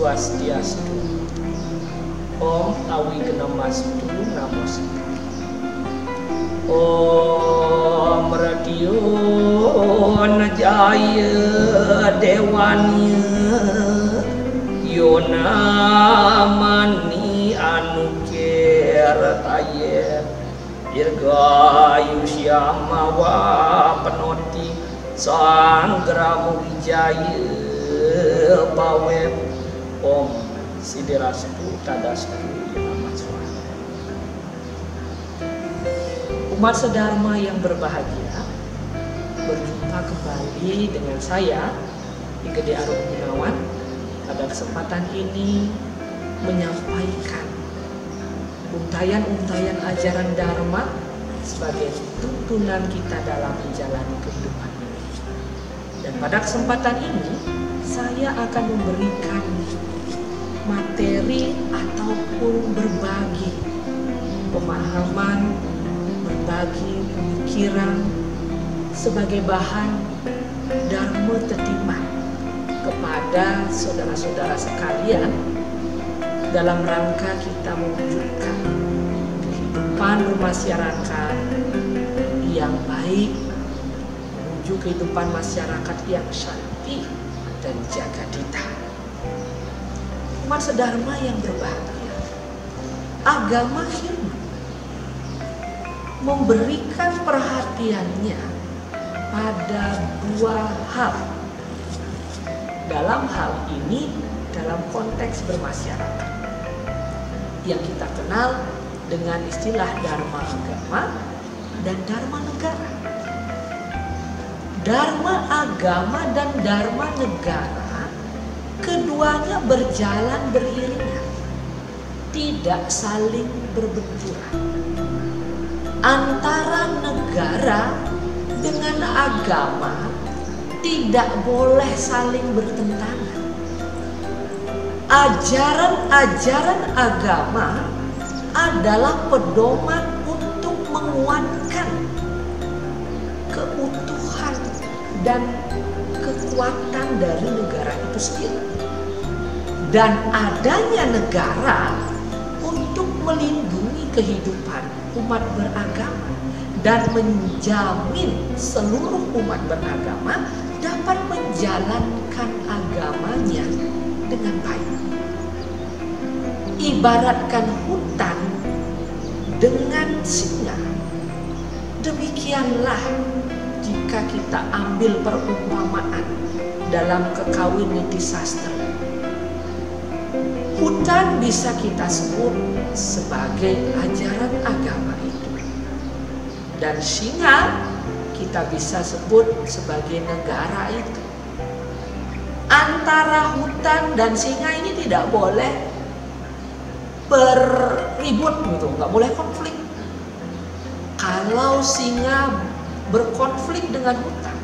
Swastiastu. Om Awigamastu Namaste. Om Radio Jaya Dewanya Yonamani Anukertaya Dirgayusyamawa Penoti Sanggramu Wijaya Pawet. Om Sidirastu Tadastu Yamatswa. Umat sedharma yang berbahagia, berjumpa kembali dengan saya di Gede Arum Gunawan. Pada kesempatan ini menyampaikan untayan-untayan ajaran Dharma sebagai tuntunan kita dalam menjalani kehidupan ini. Dan pada kesempatan ini saya akan memberikan materi ataupun berbagi pemahaman, berbagi pemikiran sebagai bahan dharma tetimah kepada saudara-saudara sekalian dalam rangka kita mewujudkan kehidupan bermasyarakat yang baik, menuju kehidupan masyarakat yang shanti dan jagadita. Umat sedharma yang berbahagia, agama Hindu memberikan perhatiannya pada dua hal. Dalam hal ini, dalam konteks bermasyarakat yang kita kenal dengan istilah dharma agama dan dharma negara. Dharma agama dan dharma negara keduanya berjalan beriringan, tidak saling berbenturan. Antara negara dengan agama tidak boleh saling bertentangan. Ajaran-ajaran agama adalah pedoman untuk menguatkan keutuhan dan kekuatan dari negara itu sendiri. Dan adanya negara untuk melindungi kehidupan umat beragama dan menjamin seluruh umat beragama dapat menjalankan agamanya dengan baik. Ibaratkan hutan dengan singa, demikianlah jika kita ambil perumpamaan dalam Kekawin Niti Sastra. Hutan bisa kita sebut sebagai ajaran agama itu, dan singa kita bisa sebut sebagai negara itu. Antara hutan dan singa ini tidak boleh berribut gitu, nggak boleh konflik. Kalau singa berkonflik dengan hutan,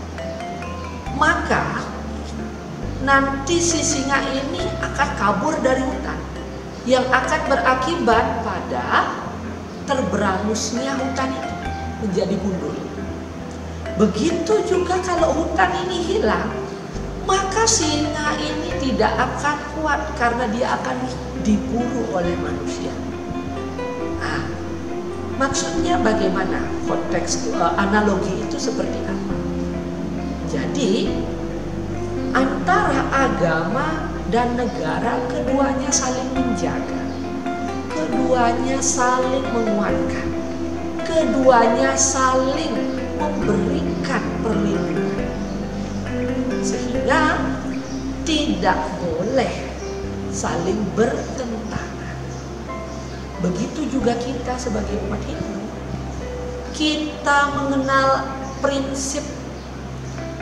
maka nanti si singa ini akan kabur dari hutan, yang akan berakibat pada terberangusnya hutan itu menjadi gundul. Begitu juga kalau hutan ini hilang, maka singa ini tidak akan kuat karena dia akan diburu oleh manusia. Nah, maksudnya bagaimana? Konteks analogi itu seperti apa? Jadi antara agama dan negara keduanya saling menjaga, keduanya saling menguatkan, keduanya saling memberikan perlindungan, sehingga tidak boleh saling bertentangan. Begitu juga kita sebagai umat Hindu, kita mengenal prinsip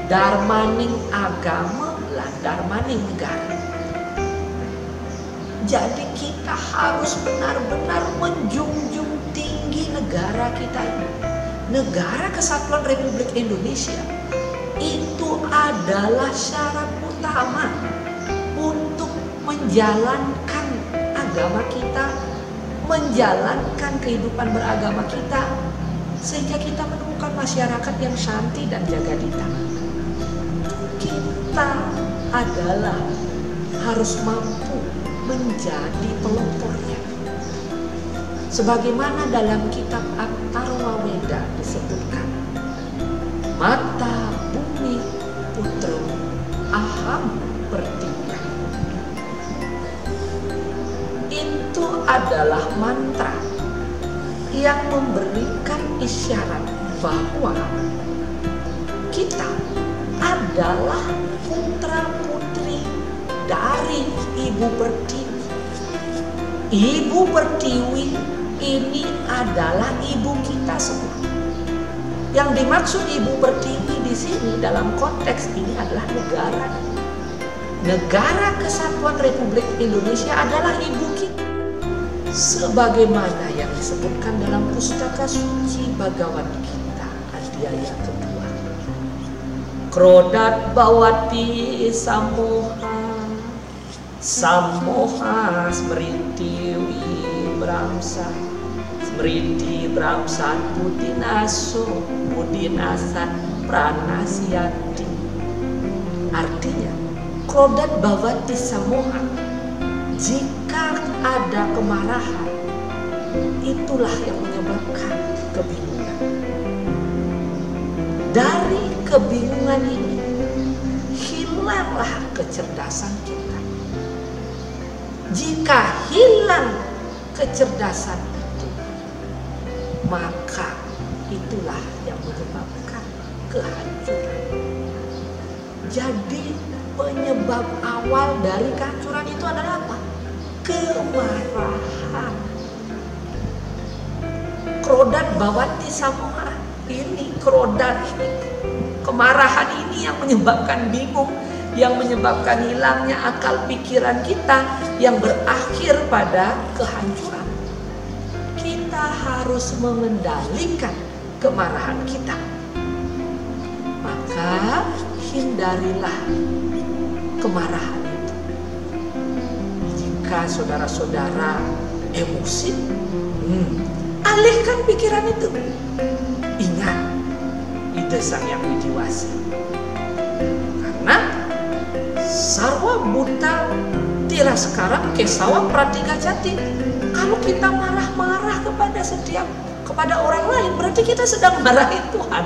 dharmaning agama lan dharmaning negara. Jadi kita harus benar-benar menjunjung tinggi negara kita ini. Negara Kesatuan Republik Indonesia itu adalah syarat utama untuk menjalankan agama kita, menjalankan kehidupan beragama kita, sehingga kita menemukan masyarakat yang shanti dan jagadita. Kita adalah harus mampu menjadi pelopornya. Sebagaimana dalam kitab Atharva Weda disebutkan, mata bumi putra aham pertiwi. Itu adalah mantra yang memberikan isyarat bahwa kita adalah putra-putri dari Ibu Pertiwi. Ibu Pertiwi ini adalah ibu kita semua. Yang dimaksud Ibu Pertiwi di sini dalam konteks ini adalah negara. Negara Kesatuan Republik Indonesia adalah ibu kita. Sebagaimana yang disebutkan dalam pustaka suci Bhagavad Gita Adhyaya kedua. Krodat bawati samoha, samoha smriti wibramsa, smriti bramsat budinaso, budinasat pranasyanti. Artinya, krodat bawati samoha, jika ada kemarahan, itulah yang menyebabkan kebingungan. Dari kebingungan ini, hilanglah kecerdasan kita. Jika hilang kecerdasan itu, maka itulah yang menyebabkan kehancuran. Jadi penyebab awal dari kehancuran itu adalah apa? Kemarahan. Krodat bawati samoha, ini krodat ini, kemarahan ini yang menyebabkan bingung, yang menyebabkan hilangnya akal pikiran kita, yang berakhir pada kehancuran. Kita harus mengendalikan kemarahan kita. Maka hindarilah kemarahan itu. Jika saudara-saudara emosi, alihkan pikiran itu. Ingat, ide Sang Yang Widiwasi. Karena sarwa buta tira sekarang kesawa pratika jati. Kalau kita marah-marah kepada orang lain, berarti kita sedang marahi Tuhan.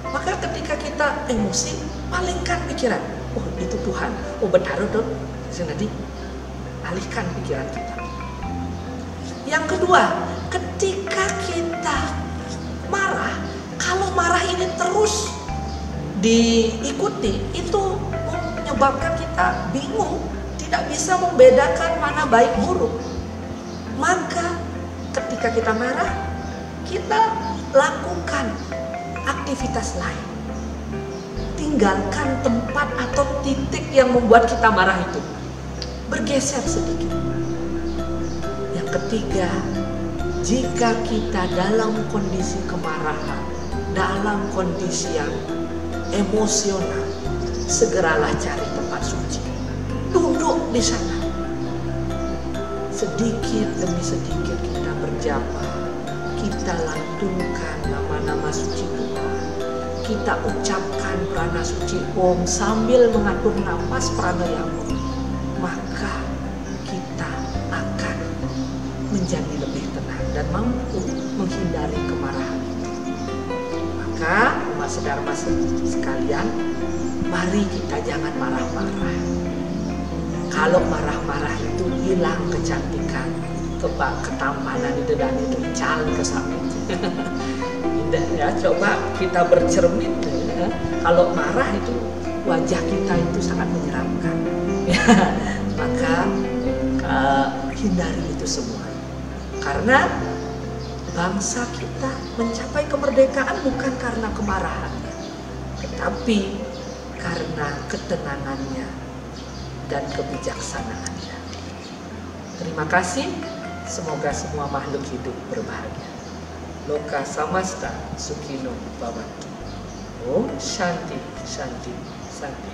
Maka ketika kita emosi, palingkan pikiran. Oh, itu Tuhan. Oh, benar dong. Jadi alihkan pikiran kita. Yang kedua, ketika kita marah, kalau marah ini terus diikuti, itu menyebabkan kita bingung, tidak bisa membedakan mana baik buruk. Maka ketika kita marah, kita lakukan aktivitas lain. Tinggalkan tempat atau titik yang membuat kita marah itu. Bergeser sedikit. Yang ketiga, jika kita dalam kondisi kemarahan, dalam kondisi yang emosional, segeralah cari tempat suci. Duduk di sana. Sedikit demi sedikit kita berjapa. Kita lantunkan nama-nama suci Tuhan. Kita ucapkan prana suci Om sambil mengatur nafas pranayama. Maka kita akan menjadi lebih tenang dan mampu menghindari kemarahan itu. Maka umat sedharma sekalian, mari kita jangan marah-marah. Kalau marah-marah itu hilang kecantikan, ketampanan di dedan itu cal ke samping. Tidak ya, coba kita bercermin ya. Kalau marah itu wajah kita itu sangat menyeramkan. Maka hindari itu semua. Karena bangsa kita mencapai kemerdekaan bukan karena kemarahannya, tetapi karena ketenangannya dan kebijaksanaannya. Terima kasih. Semoga semua makhluk hidup berbahagia. Loka samasta sukhino bhavantu. Om Shanti, Shanti, Shanti.